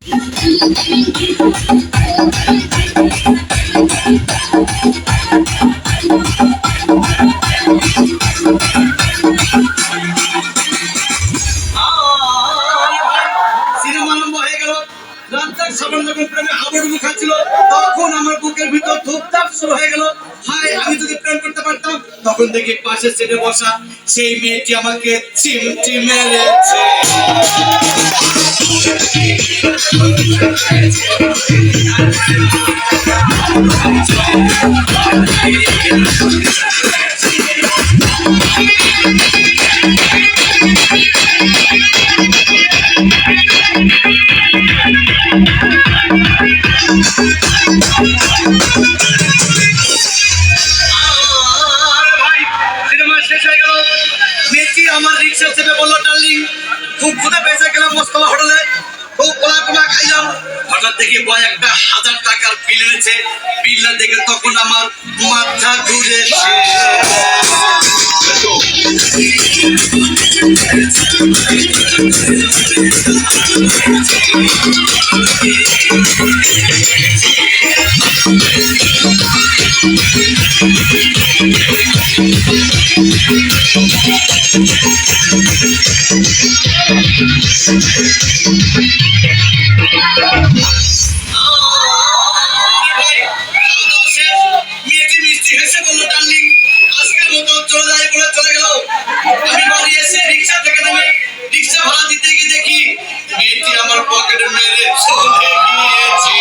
তখন আমার বুকের ভিতর ধূপধাপ শুরু হয়ে গেল। হায়, আমি যদি প্রেম করতে পারতাম। তখন দেখি পাশে সিটে বসা সেই মেয়েটি আমাকে চিমটি মেরেছে। আমার রিক্সা চেপে বললো, ডার্লিং খুব ক্ষুধা পেয়েছে, গেলাম মোস্তফা হোটেলে, খুব পোলা খাইলাম। হঠাৎ দেখি বয় একটা 1000 টাকার বিল এনেছে। বিলটা দেখে তখন আমার মাথা ঘুরেছে। মেয়েটি মিষ্টি হেসে বললো, ডার্লিং আজকের মতো চলে যায় বলে চলে গেল। আমি বাড়ি এসে রিক্সা থেকে নেমে রিক্সা ভাড়া দিতে গিয়ে দেখি মেয়েটি আমার পকেটে মেরে চলে গিয়েছে।